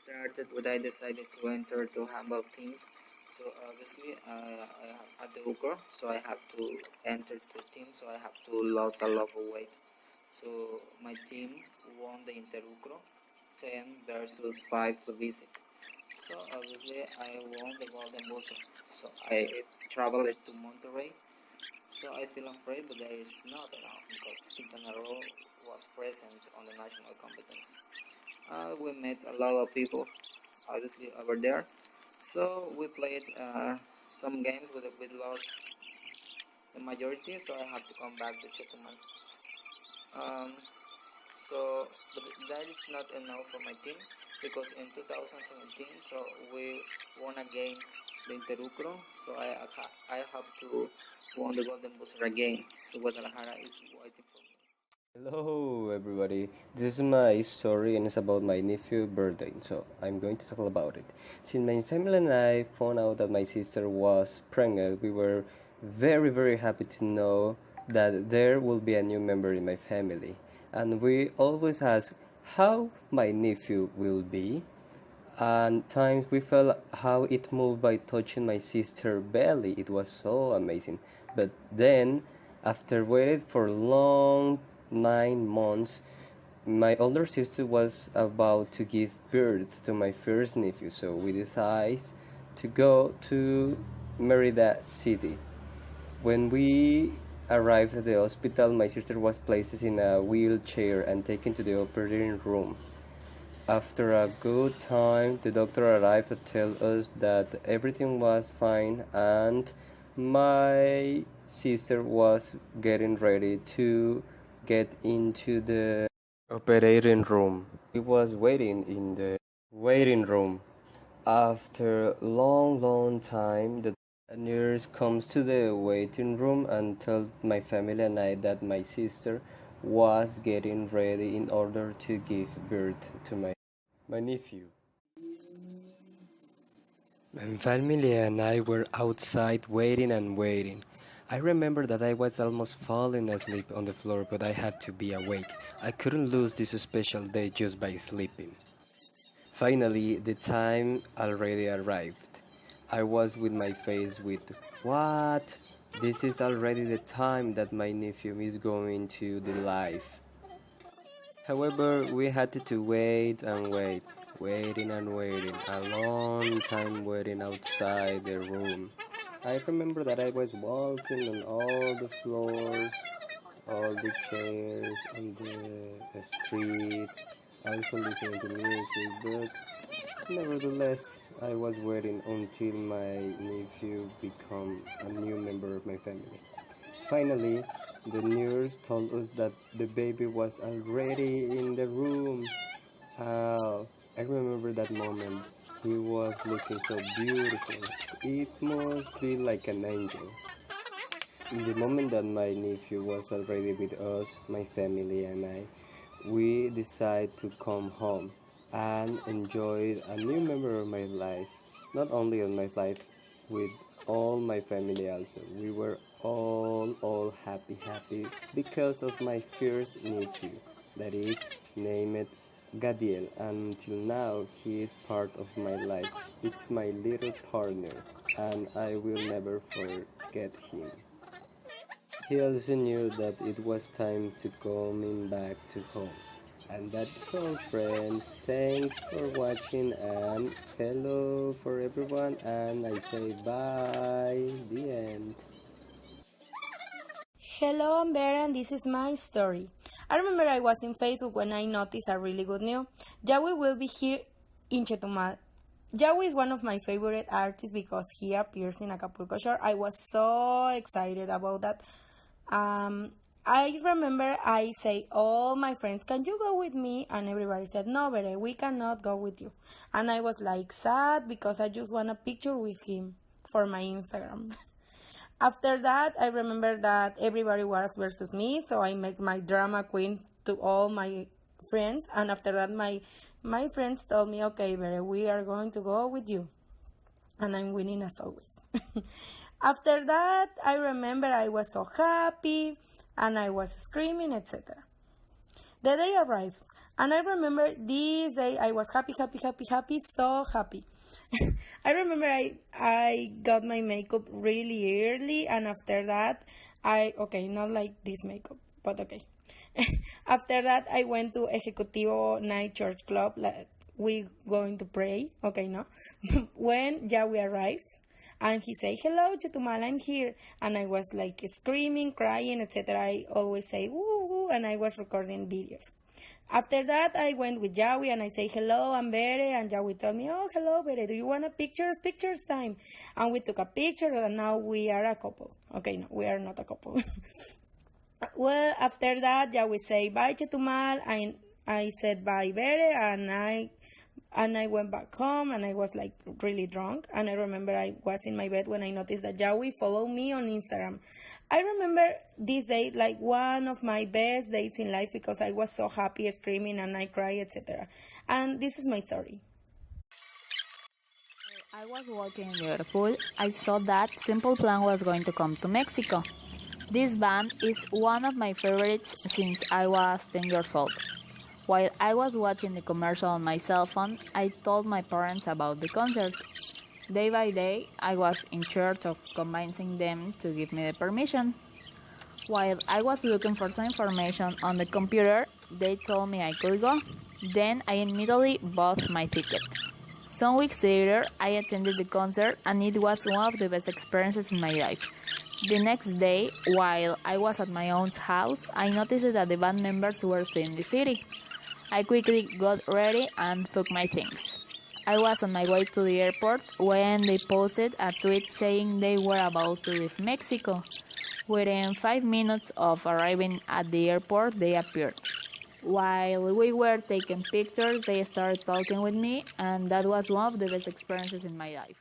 started when I decided to enter to handball teams. So obviously I at the Ukro, so I have to enter the team, so I have to lose a lot of weight. So my team won the Interucro 10 versus 5 to visit. So obviously I won the Golden Buzzer. So I traveled to Monterrey. So I feel afraid, but there is not enough because Quintana Roo was present on the national competition. We met a lot of people, obviously over there. So we played some games with we lost the majority, so I have to come back to Chetumal. Um, but that is not enough for my team because in 2017, so we won again the Interucro, so I have to won the Golden Buzzer again. So Guadalajara is waiting for me. Hello, everybody. This is my story and it's about my nephew's birthday. So I'm going to talk about it. Since my family and I found out that my sister was pregnant, we were very, very happy to know that there will be a new member in my family. And we always ask how my nephew will be. And times we felt how it moved by touching my sister's belly. It was so amazing. But then, after waiting for long 9 months, my older sister was about to give birth to my first nephew. So we decided to go to Merida City. When we arrived at the hospital, my sister was placed in a wheelchair and taken to the operating room. After a good time, the doctor arrived to tell us that everything was fine and my sister was getting ready to get into the operating room. We was waiting in the waiting room. After long, long time, the nurse comes to the waiting room and tells my family and I that my sister was getting ready in order to give birth to my nephew. My family and I were outside waiting and waiting. I remember that I was almost falling asleep on the floor, but I had to be awake. I couldn't lose this special day just by sleeping. Finally, the time already arrived. I was with my face with, "What? This is already the time that my nephew is going to the life." However, we had to wait and wait, waiting and waiting, a long time waiting outside the room. I remember that I was walking on all the floors, all the chairs on the street, also listening to music, but nevertheless, I was waiting until my nephew become a new member of my family. Finally, the nurse told us that the baby was already in the room. I remember that moment. He was looking so beautiful. It must be like an angel. In the moment that my nephew was already with us, my family and I, we decided to come home and enjoy a new member of my life. Not only of my life, with all my family also. We were all happy, happy because of my first nephew, that is named Gadiel, and until now he is part of my life. It's my little partner, and I will never forget him. He also knew that it was time to coming back to home. And that's all, friends. Thanks for watching and hello for everyone. And I say bye. The end. Hello, I'm Vera, and this is my story. I remember I was in Facebook when I noticed a really good news. Yawi will be here in Chetumal. Yawi is one of my favorite artists because he appears in Acapulco Shore. I was so excited about that. Um, I remember I say all my friends, "Can you go with me?" And everybody said, "No, Vera, we cannot go with you." And I was like sad because I just want a picture with him for my Instagram. After that, I remember that everybody was versus me, so I make my drama queen to all my friends. And after that, my friends told me, "Okay, Bere, we are going to go with you," and I'm winning as always. After that, I remember I was so happy and I was screaming, etc. The day arrived, and I remember this day I was happy, happy, happy, happy, so happy. I remember I got my makeup really early, and after that, okay, not like this makeup, but okay. After that, I went to Ejecutivo Night Church Club. Like, we going to pray, okay, no? When Yahweh arrives, and he say, "Hello, Chetumal, I'm here," and I was like screaming, crying, etc. I always say woo woo, and I was recording videos. After that, I went with Yahweh and I say, "Hello, I'm Bere," and Yahweh told me, "Oh, hello, Bere, do you want a pictures? Pictures time." And we took a picture, and now we are a couple. Okay, no, we are not a couple. Well, after that, Yahweh say, "Bye, Chetumal." I said, "Bye, Bere," and I went back home, and I was like really drunk. And I remember I was in my bed when I noticed that Yahweh followed me on Instagram. I remember this day like one of my best days in life because I was so happy, screaming, and I cried, etc. And this is my story. I was walking near the pool. I saw that Simple Plan was going to come to Mexico. This band is one of my favorites since I was 10 years old. While I was watching the commercial on my cell phone, I told my parents about the concert. Day by day, I was in charge of convincing them to give me the permission. While I was looking for some information on the computer, they told me I could go. Then I immediately bought my ticket. Some weeks later, I attended the concert and it was one of the best experiences in my life. The next day, while I was at my aunt's house, I noticed that the band members were still in the city. I quickly got ready and took my things. I was on my way to the airport when they posted a tweet saying they were about to leave Mexico. Within 5 minutes of arriving at the airport, they appeared. While we were taking pictures, they started talking with me, and that was one of the best experiences in my life.